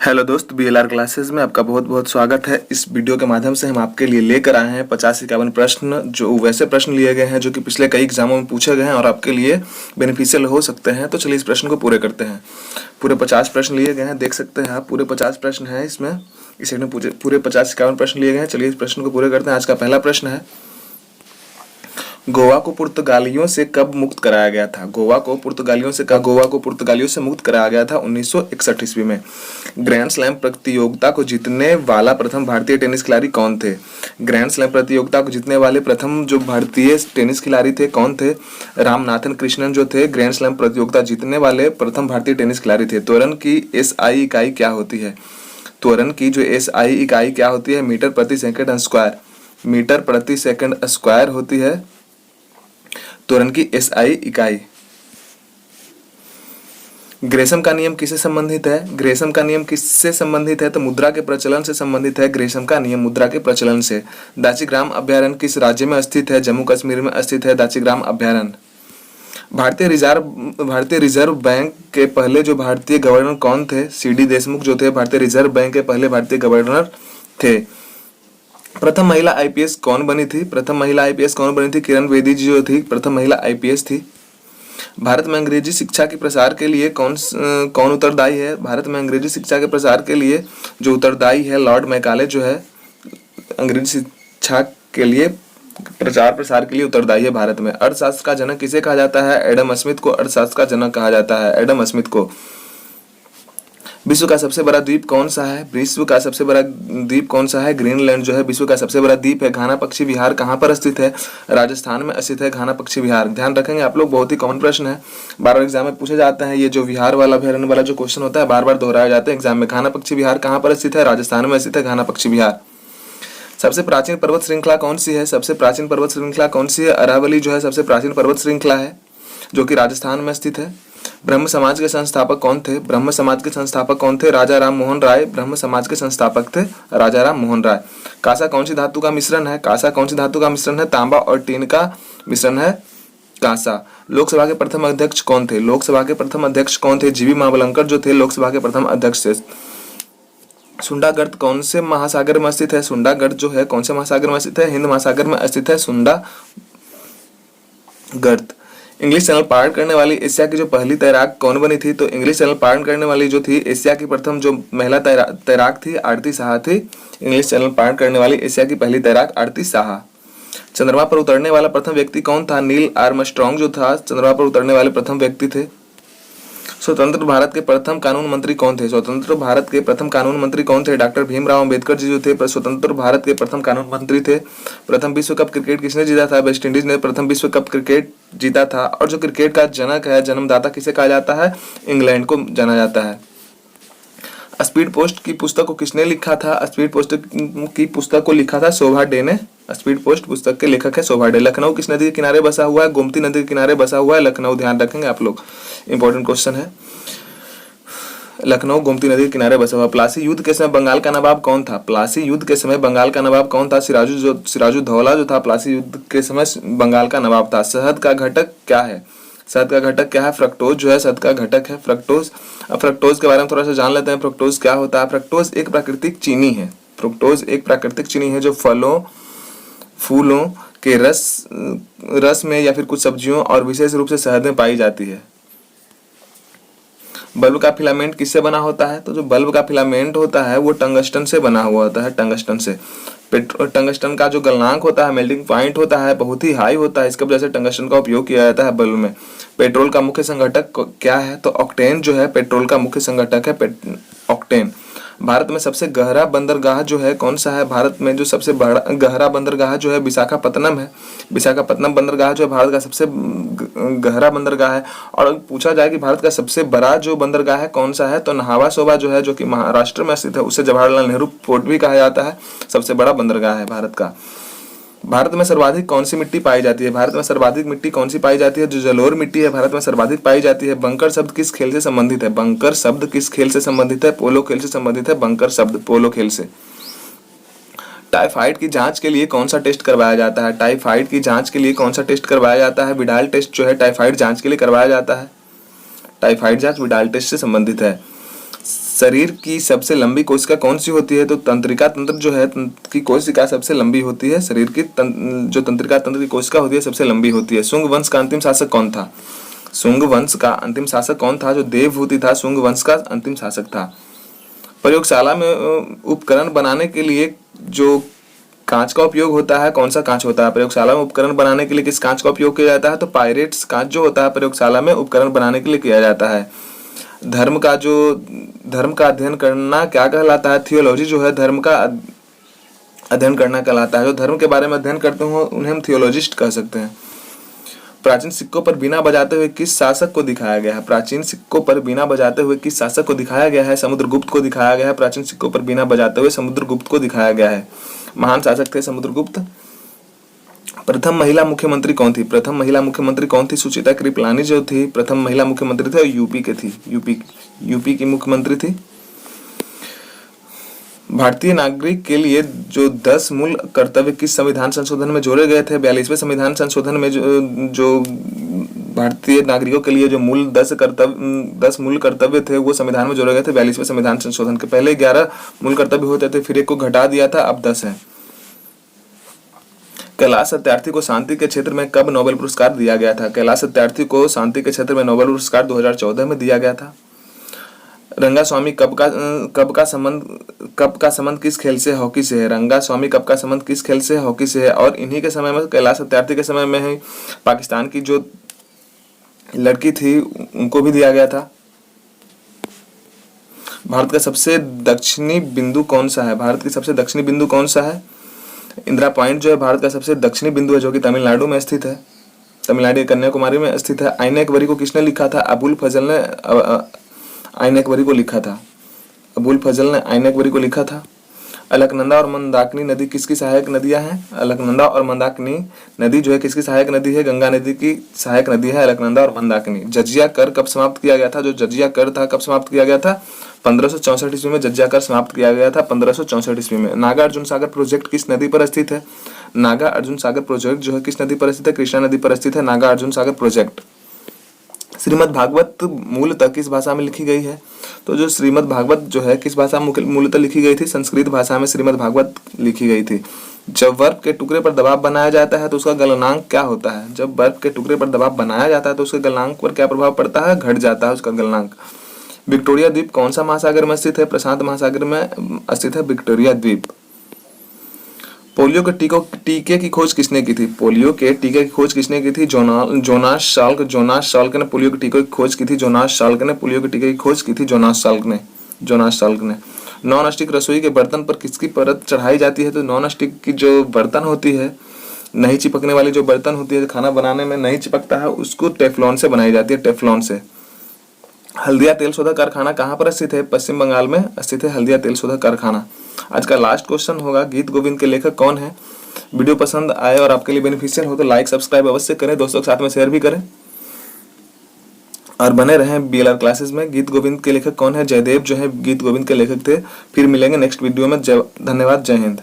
Hello दोस्त, BLR classes में आपका बहुत बहुत स्वागत है। इस वीडियो के माध्यम से हम आपके लिए लेकर आए हैं 50-51 प्रश्न, जो वैसे प्रश्न लिए गए हैं जो कि पिछले कई एग्जामों में पूछे गए हैं और आपके लिए बेनिफिशियल हो सकते हैं। तो चलिए इस प्रश्न को पूरे करते हैं। पूरे 50 प्रश्न लिए गए हैं, देख सकते हैं आप। पूरे 50 प्रश्न हैं इसमें, इस सेट में पूरे 50-51 प्रश्न लिए गए हैं। चलिए इस प्रश्न को पूरे करते हैं। आज का पहला प्रश्न है, गोवा को पुर्तगालियों से कब मुक्त कराया गया था? गोवा को पुर्तगालियों से मुक्त कराया गया था 1961 ईस्वी में। ग्रैंड स्लैम प्रतियोगिता को जीतने वाला प्रथम भारतीय टेनिस खिलाड़ी कौन थे? ग्रैंड स्लैम प्रतियोगिता को जीतने वाले प्रथम जो भारतीय टेनिस खिलाड़ी थे कौन थे? रामनाथन कृष्णन जो थे ग्रैंड स्लैम प्रतियोगिता जीतने वाले प्रथम भारतीय टेनिस खिलाड़ी थे। त्वरण की एसआई इकाई क्या होती है? त्वरण की जो एसआई इकाई क्या होती है? मीटर प्रति सेकंड स्क्वायर। मीटर प्रति सेकंड स्क्वायर होती है त्वरण की एसआई इकाई। ग्रेसम का नियम किससे संबंधित है? ग्रेसम का नियम किससे संबंधित है? तो मुद्रा के प्रचलन से संबंधित है। ग्रेसम का नियम मुद्रा के प्रचलन से। दाचीग्राम अभ्यारण्य किस राज्य में स्थित है? जम्मू कश्मीर में स्थित है दाचीग्राम अभ्यारण्य। भारतीय रिजर्व बैंक के पहले जो भारतीय गवर्नर कौन थे? सीडी देशमुख जो थे भारतीय रिजर्व बैंक के पहले भारतीय गवर्नर थे। प्रथम महिला आईपीएस कौन बनी थी? किरण बेदी जी जो थी प्रथम महिला आईपीएस थी। भारत में अंग्रेजी शिक्षा के प्रसार के लिए कौन उत्तरदायी है? भारत में अंग्रेजी शिक्षा के प्रसार के लिए जो उत्तरदायी है लॉर्ड मैकाले जो है अंग्रेजी शिक्षा के लिए प्रचार प्रसार के लिए उत्तरदायी है भारत में। अर्थशास्त्र का जनक किसे कहा जाता है? एडम स्मिथ को अर्थशास्त्र का जनक कहा जाता है, एडम स्मिथ को। विश्व का सबसे बड़ा द्वीप कौन सा है? ग्रीनलैंड जो है विश्व का सबसे बड़ा द्वीप है। घाना पक्षी विहार कहाँ पर स्थित है? राजस्थान में स्थित है घाना पक्षी विहार। ध्यान रखेंगे आप लोग, बहुत ही कॉमन प्रश्न है, बार बार एग्जाम में पूछे जाते हैं। ये जो विहार वाला अभ्यारण्य वाला जो क्वेश्चन होता है बार बार दोहराया जाता है एग्जाम में। घाना पक्षी विहार कहाँ पर स्थित है? राजस्थान में स्थित है घाना पक्षी विहार। सबसे प्राचीन पर्वत श्रृंखला कौन सी है? अरावली जो है सबसे प्राचीन पर्वत श्रृंखला है जो कि राजस्थान में स्थित है। ब्रह्म समाज के संस्थापक कौन थे? राजा राम मोहन राय ब्रह्म समाज के संस्थापक थे, राजा राम मोहन राय। कांसा कौन सी धातु का मिश्रण है? तांबा और टीन का मिश्रण है कांसा। लोकसभा के प्रथम अध्यक्ष कौन थे? जीवी मावलंकर जो थे लोकसभा के प्रथम अध्यक्ष थे। सुंडा गर्त कौन से महासागर में स्थित है? सुंडा गर्त जो है कौन से महासागर में स्थित है? हिंद महासागर में स्थित है सुंडा गर्त। इंग्लिश चैनल पार करने वाली एशिया की जो पहली तैराक कौन बनी थी? तो इंग्लिश चैनल पार करने वाली जो थी एशिया की प्रथम जो महिला तैराक थी आरती साहा थी। इंग्लिश चैनल पार करने वाली एशिया की पहली तैराक आरती साहा। चंद्रमा पर उतरने वाला प्रथम व्यक्ति कौन था? नील आर्मस्ट्रॉन्ग जो था चंद्रमा पर उतरने वाले प्रथम व्यक्ति थे। स्वतंत्र भारत के प्रथम कानून मंत्री कौन थे? डॉक्टर भीमराव अंबेडकर जी जो थे स्वतंत्र भारत के प्रथम कानून मंत्री थे। प्रथम विश्व कप क्रिकेट किसने जीता था? वेस्ट इंडीज ने प्रथम विश्व कप क्रिकेट जीता था। और जो क्रिकेट का जनक है, जन्मदाता किसे कहा जाता है? इंग्लैंड को जाना जाता है। स्पीड पोस्ट की पुस्तक को किसने लिखा था? स्पीड पोस्ट की पुस्तक को लिखा था शोभा डे ने। स्पीड पोस्ट पुस्तक के लेखक है शोभा डे। लखनऊ किस नदी के किनारे बसा हुआ है? गोमती नदी के किनारे बसा हुआ है लखनऊ। ध्यान रखेंगे आप लोग, इंपॉर्टेंट क्वेश्चन है। लखनऊ गोमती नदी के किनारे बसा हुआ। प्लासी युद्ध के समय बंगाल का नवाब कौन था? सिराजुद्दौला जो था प्लासी युद्ध के समय बंगाल का नवाब था। शहद का घटक क्या है? फ्रक्टोज जो है शहद का घटक है फ्रक्टोज। अब फ्रक्टोज के बारे में थोड़ा सा जान लेते हैं। फ्रक्टोज क्या होता है? फ्रक्टोज एक प्राकृतिक चीनी है जो फूलों के रस में या फिर कुछ सब्जियों और विशेष रूप से शहद में पाई जाती है। बल्ब का फिलामेंट किससे बना होता है? तो जो बल्ब का फिलामेंट होता है वो टंगस्टन से बना हुआ होता है, टंगस्टन से। टंगस्टन का जो गलनांक होता है, मेल्टिंग पॉइंट होता है, बहुत ही हाई होता है। इसकी वजह से टंगस्टन का उपयोग किया जाता है बल्ब में। पेट्रोल का मुख्य संघटक क्या है? तो ऑक्टेन जो है पेट्रोल का मुख्य संघटक है, ऑक्टेन। भारत में सबसे गहरा बंदरगाह जो है कौन सा है? भारत में जो सबसे बड़ा गहरा बंदरगाह जो है विशाखापत्तनम है। विशाखापत्तनम बंदरगाह जो है भारत का सबसे गहरा बंदरगाह है। और पूछा जाए कि भारत का सबसे बड़ा जो बंदरगाह है कौन सा है? तो नहावा शोभा जो है जो कि महाराष्ट्र में स्थित है, उसे जवाहरलाल नेहरू पोर्ट भी कहा जाता है। सबसे बड़ा बंदरगाह है भारत का। भारत में सर्वाधिक कौन सी मिट्टी पाई जाती है? जो जलोढ़ मिट्टी है भारत में सर्वाधिक पाई जाती है। बंकर शब्द किस खेल से संबंधित है? पोलो खेल से संबंधित है बंकर शब्द, पोलो खेल से। टाइफाइड की जांच के लिए कौन सा टेस्ट करवाया जाता है? विडाल टेस्ट जो है टाइफाइड जांच के लिए करवाया जाता है। टाइफाइड जांच विडाल टेस्ट से संबंधित है। शरीर की सबसे लंबी कोशिका कौन सी होती है? तो तंत्रिका तंत्र जो है की कोशिका सबसे लंबी होती है। शरीर की जो तंत्रिका तंत्र की कोशिका होती है सबसे लंबी होती है। शुंग वंश का अंतिम शासक कौन था? शुंग वंश का अंतिम शासक कौन था? जो देवहूति था शुंग वंश का अंतिम शासक था। प्रयोगशाला में उपकरण बनाने के लिए जो कांच का उपयोग होता है, कौन सा कांच होता है? प्रयोगशाला में उपकरण बनाने के लिए किस कांच का उपयोग किया जाता है? तो पायरेट्स कांच जो होता है प्रयोगशाला में उपकरण बनाने के लिए किया जाता है। धर्म का अध्ययन करना क्या कहलाता है? थियोलॉजी जो है धर्म का अध्ययन करना कहलाता है। जो धर्म के बारे में अध्ययन करते हो उन्हें हम थियोलॉजिस्ट कह सकते हैं। प्राचीन सिक्कों पर बीना बजाते हुए किस शासक को दिखाया गया है? प्राचीन सिक्कों पर बीना बजाते हुए किस शासक को दिखाया गया है? समुद्रगुप्त को दिखाया गया है। प्राचीन सिक्कों पर बीना बजाते हुए समुद्रगुप्त को दिखाया गया है। महान शासक थे समुद्रगुप्त। प्रथम महिला मुख्यमंत्री कौन थी? प्रथम महिला मुख्यमंत्री कौन थी? सुचित्रा कृपलानी जो थी प्रथम महिला मुख्यमंत्री थी और यूपी के थी। यूपी की मुख्यमंत्री थी। भारतीय नागरिक के लिए जो 10 मूल कर्तव्य किस संविधान संशोधन में जोड़े गए थे? 42वें संविधान संशोधन में जो भारतीय नागरिकों के लिए जो 10 मूल कर्तव्य थे वो संविधान में जोड़े गए थे 42वें संविधान संशोधन के। पहले 11 मूल कर्तव्य होते थे, फिर एक को घटा दिया था, अब 10 है। कैलाश सत्यार्थी को शांति के क्षेत्र में कब नोबेल पुरस्कार दिया गया था? कैलाश सत्यार्थी को शांति के क्षेत्र में नोबेल पुरस्कार 2014 में दिया गया था। रंगास्वामी कप का संबंध किस खेल से? हॉकी से है। रंगास्वामी कप का संबंध किस खेल से? हॉकी से है। और इन्हीं के समय में, कैलाश सत्यार्थी के समय में ही पाकिस्तान की जो लड़की थी उनको भी दिया गया था। भारत का सबसे दक्षिणी बिंदु कौन सा है? भारत की सबसे दक्षिणी बिंदु कौन सा है? इंदिरा पॉइंट जो है भारत का सबसे दक्षिणी बिंदु है, जो कि तमिलनाडु में स्थित है। तमिलनाडु कन्याकुमारी में स्थित है। आईन एकबरी को किसने लिखा था? अबुल फजल ने आईन एकबरी को लिखा था। अबुल फजल ने आईन एकबरी को लिखा था। अलकनंदा और मंदाकिनी नदी किसकी सहायक नदियां हैं? अलकनंदा और मंदाकिनी नदी जो है किसकी सहायक नदी है? गंगा नदी की सहायक नदी है अलकनंदा और मंदाकिनी। जजिया कर कब समाप्त किया गया था? जो जजिया कर था कब समाप्त किया गया था? 1564 ईस्वी में जजिया कर समाप्त किया गया था। 1564 ईस्वी में। नागा अर्जुन सागर प्रोजेक्ट किस नदी पर स्थित है? नागा अर्जुन सागर प्रोजेक्ट जो है किस नदी पर स्थित है? कृष्णा नदी पर स्थित है नागा अर्जुन सागर प्रोजेक्ट। श्रीमद् भागवत मूलतः किस भाषा में लिखी गई है? तो जो श्रीमद् भागवत जो है किस भाषा में मूलतः लिखी गई थी? संस्कृत भाषा में श्रीमद् भागवत लिखी गई थी। जब बर्फ के टुकड़े पर दबाव बनाया जाता है तो उसका गलनांक क्या होता है? जब बर्फ के टुकड़े पर दबाव बनाया जाता है तो उसके गलनांक पर क्या प्रभाव पड़ता है? घट जाता है उसका गलनांक। विक्टोरिया द्वीप कौन सा महासागर में स्थित है? प्रशांत महासागर में स्थित है विक्टोरिया द्वीप। पोलियो के टीके की खोज किसने की थी? पोलियो के टीके की खोज किसने की थी? जोनास साल्क ने पोलियो के टीके की खोज की थी। जोनास साल्क ने पोलियो के टीके की खोज की थी। जोनास साल्क ने। नॉन स्टिक रसोई के बर्तन पर किसकी परत चढ़ाई जाती है? तो नॉन स्टिक की जो बर्तन होती है, नहीं चिपकने वाली जो बर्तन होती है, खाना बनाने में नहीं चिपकता है, उसको टेफ्लॉन से बनाई जाती है। टेफ्लॉन से। हल्दिया तेल शोधक कारखाना कहाँ पर स्थित है? पश्चिम बंगाल में स्थित है हल्दिया तेल शोधक कारखाना। आज का लास्ट क्वेश्चन होगा, गीत गोविंद के लेखक कौन है? वीडियो पसंद आए और आपके लिए बेनिफिशियल हो तो लाइक सब्सक्राइब अवश्य करें, दोस्तों के साथ में शेयर भी करें और बने रहें बीएलआर क्लासेस में। गीत गोविंद के लेखक कौन है? जयदेव जो है गीत गोविंद के लेखक थे। फिर मिलेंगे नेक्स्ट वीडियो में। धन्यवाद। जय हिंद।